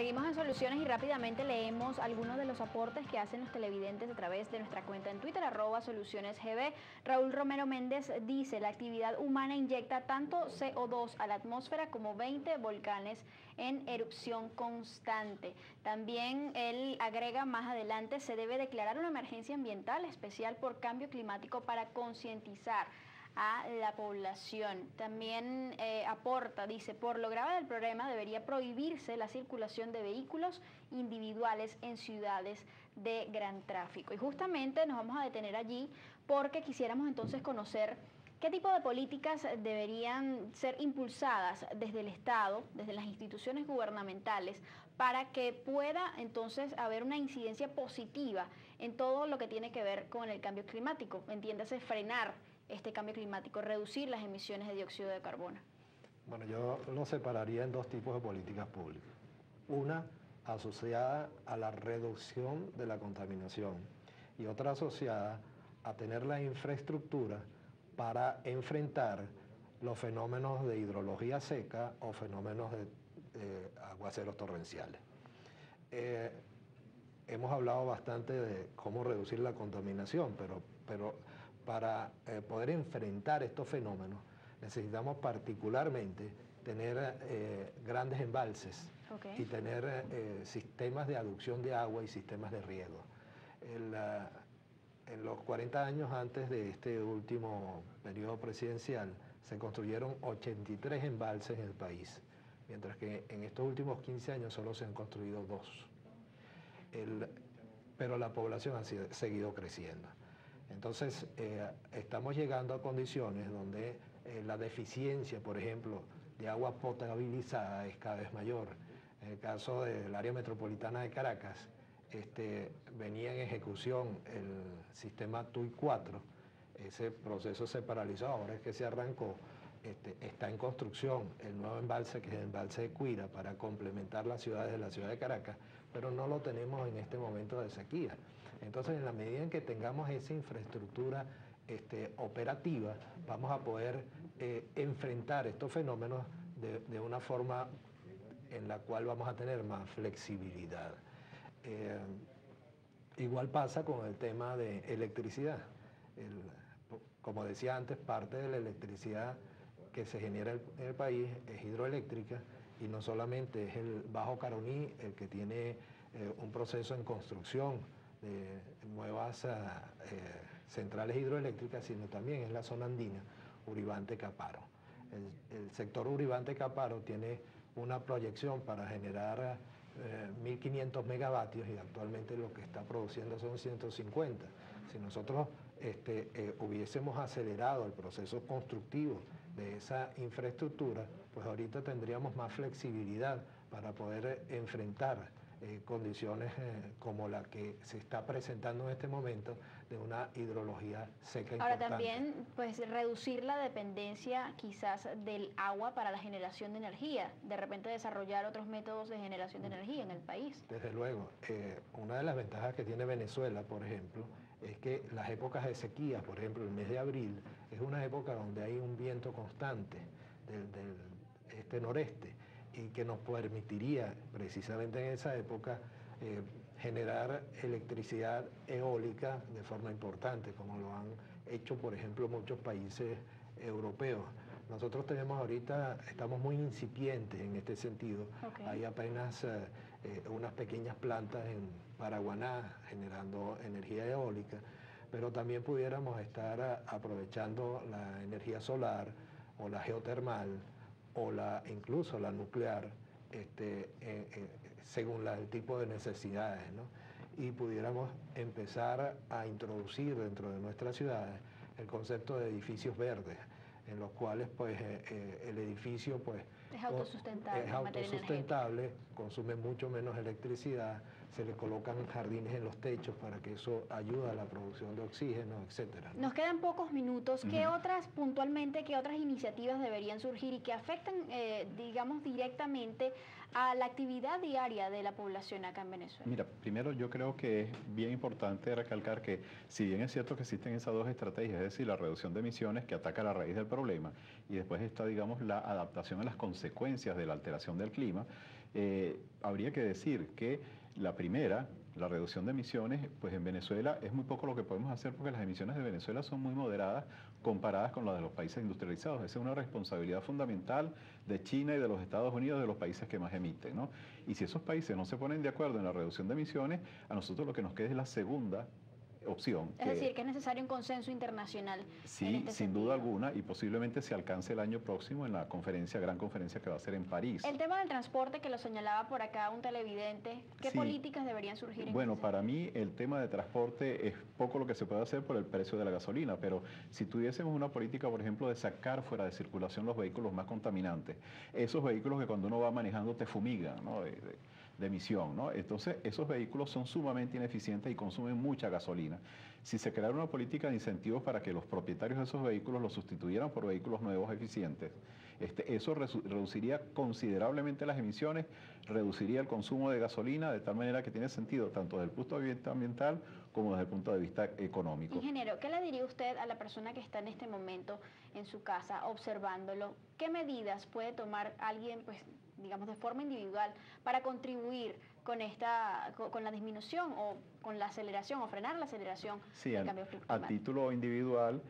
Seguimos en Soluciones y rápidamente leemos algunos de los aportes que hacen los televidentes a través de nuestra cuenta en Twitter, @SolucionesGB. Raúl Romero Méndez dice: la actividad humana inyecta tanto CO2 a la atmósfera como 20 volcanes en erupción constante. También él agrega más adelante: se debe declarar una emergencia ambiental especial por cambio climático para concientizar a la población. También aporta, dice: por lo grave del problema debería prohibirse la circulación de vehículos individuales en ciudades de gran tráfico. Y justamente nos vamos a detener allí porque quisiéramos entonces conocer qué tipo de políticas deberían ser impulsadas desde el Estado, desde las instituciones gubernamentales, para que pueda entonces haber una incidencia positiva en todo lo que tiene que ver con el cambio climático. Entiéndase, frenar este cambio climático, reducir las emisiones de dióxido de carbono. Bueno, yo lo separaría en dos tipos de políticas públicas. Una asociada a la reducción de la contaminación y otra asociada a tener la infraestructura para enfrentar los fenómenos de hidrología seca o fenómenos de aguaceros torrenciales. Hemos hablado bastante de cómo reducir la contaminación, pero para poder enfrentar estos fenómenos necesitamos particularmente tener grandes embalses y tener sistemas de aducción de agua y sistemas de riego. En los 40 años antes de este último periodo presidencial se construyeron 83 embalses en el país, mientras que en estos últimos 15 años solo se han construido 2. Pero la población ha seguido creciendo. Entonces, estamos llegando a condiciones donde la deficiencia, por ejemplo, de agua potabilizada es cada vez mayor. En el caso del área metropolitana de Caracas, venía en ejecución el sistema TUI 4, ese proceso se paralizó, ahora es que se arrancó. Está en construcción el nuevo embalse, que es el embalse de Cuira, para complementar las ciudades de la ciudad de Caracas, pero no lo tenemos en este momento de sequía. Entonces, en la medida en que tengamos esa infraestructura operativa, vamos a poder enfrentar estos fenómenos de una forma en la cual vamos a tener más flexibilidad. Igual pasa con el tema de electricidad. Como decía antes, parte de la electricidad que se genera en el país es hidroeléctrica, y no solamente es el Bajo Caroní el que tiene un proceso en construcción de nuevas centrales hidroeléctricas, sino también es la zona andina, Uribante-Caparo. El sector Uribante-Caparo tiene una proyección para generar 1.500 megavatios y actualmente lo que está produciendo son 150. Si nosotros hubiésemos acelerado el proceso constructivo de esa infraestructura, pues ahorita tendríamos más flexibilidad para poder enfrentar condiciones como la que se está presentando en este momento de una hidrología seca importante. Ahora también, pues, reducir la dependencia quizás del agua para la generación de energía, de repente desarrollar otros métodos de generación de energía en el país. Desde luego, una de las ventajas que tiene Venezuela, por ejemplo, es que las épocas de sequía, por ejemplo el mes de abril, es una época donde hay un viento constante del noreste, y que nos permitiría precisamente en esa época generar electricidad eólica de forma importante, como lo han hecho, por ejemplo, muchos países europeos. Nosotros estamos muy incipientes en este sentido. Hay apenas unas pequeñas plantas en Paraguaná generando energía eólica, pero también pudiéramos estar aprovechando la energía solar o la geotermal o incluso la nuclear, según el tipo de necesidades, ¿no? Y pudiéramos empezar a introducir dentro de nuestras ciudades el concepto de edificios verdes, en los cuales pues el edificio pues es autosustentable, consume mucho menos electricidad, se le colocan jardines en los techos para que eso ayude a la producción de oxígeno, etcétera, ¿no? Nos quedan pocos minutos. ¿Qué otras iniciativas deberían surgir y que afectan, digamos, directamente a la actividad diaria de la población acá en Venezuela? Mira, primero yo creo que es bien importante recalcar que, si bien es cierto que existen esas dos estrategias, es decir, la reducción de emisiones que ataca la raíz del problema, y después está, digamos, la adaptación a las consecuencias de la alteración del clima, Habría que decir que la primera, la reducción de emisiones, pues en Venezuela es muy poco lo que podemos hacer porque las emisiones de Venezuela son muy moderadas comparadas con las de los países industrializados. Esa es una responsabilidad fundamental de China y de los Estados Unidos, de los países que más emiten, ¿no? Y si esos países no se ponen de acuerdo en la reducción de emisiones, a nosotros lo que nos queda es la segunda opción. Es decir, que es necesario un consenso internacional. Sí, sin duda alguna, y posiblemente se alcance el año próximo en la conferencia, gran conferencia que va a ser en París. El tema del transporte, que lo señalaba por acá un televidente, ¿qué políticas deberían surgir en Bueno, para mí el tema de transporte es poco lo que se puede hacer por el precio de la gasolina, pero si tuviésemos una política, por ejemplo, de sacar fuera de circulación los vehículos más contaminantes, esos vehículos que cuando uno va manejando te fumigan, ¿no? de emisión, ¿no? Entonces, esos vehículos son sumamente ineficientes y consumen mucha gasolina. Si se creara una política de incentivos para que los propietarios de esos vehículos los sustituyeran por vehículos nuevos eficientes, eso reduciría considerablemente las emisiones, reduciría el consumo de gasolina, de tal manera que tiene sentido tanto desde el punto de vista ambiental como desde el punto de vista económico. Ingeniero, ¿qué le diría usted a la persona que está en este momento en su casa observándolo? ¿Qué medidas puede tomar alguien, pues, digamos, de forma individual para contribuir con la disminución o con la aceleración o frenar la aceleración del cambio climático? A título individual,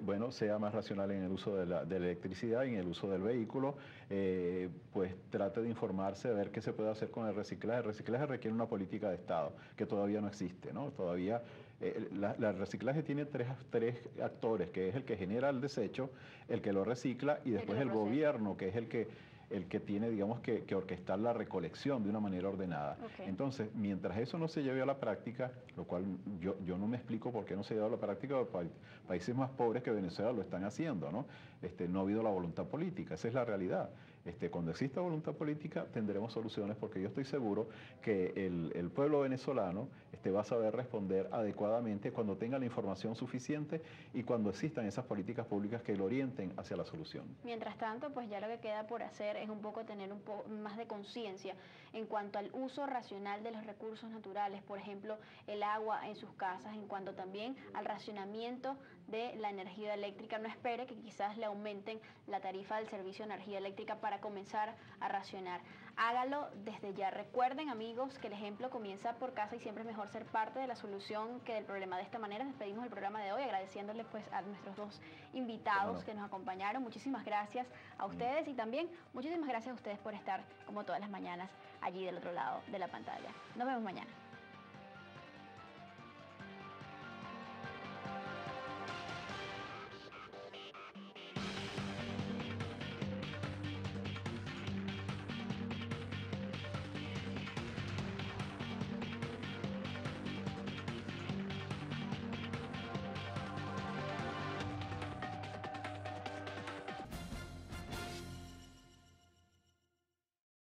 bueno, sea más racional en el uso de la electricidad y en el uso del vehículo, pues trate de informarse, de ver qué se puede hacer con el reciclaje. El reciclaje requiere una política de Estado que todavía no existe, ¿no? Todavía el reciclaje tiene tres actores, que es el que genera el desecho, el que lo recicla y después el gobierno, que es el que tiene, digamos, que orquestar la recolección de una manera ordenada. Okay. Entonces, mientras eso no se lleve a la práctica, lo cual yo no me explico por qué no se lleva a la práctica, países más pobres que Venezuela lo están haciendo, ¿no? No ha habido la voluntad política, esa es la realidad. Cuando exista voluntad política tendremos soluciones, porque yo estoy seguro que el pueblo venezolano va a saber responder adecuadamente cuando tenga la información suficiente y cuando existan esas políticas públicas que lo orienten hacia la solución. Mientras tanto, pues ya lo que queda por hacer es un poco tener un poco más de conciencia en cuanto al uso racional de los recursos naturales, por ejemplo, el agua en sus casas, en cuanto también al racionamiento de la energía eléctrica. No espere que quizás le aumenten la tarifa del servicio de energía eléctrica para comenzar a racionar. Hágalo desde ya. Recuerden, amigos, que el ejemplo comienza por casa y siempre es mejor ser parte de la solución que del problema. De esta manera despedimos el programa de hoy, agradeciéndoles pues a nuestros dos invitados que nos acompañaron. Muchísimas gracias a ustedes y también muchísimas gracias a ustedes por estar como todas las mañanas allí del otro lado de la pantalla. Nos vemos mañana.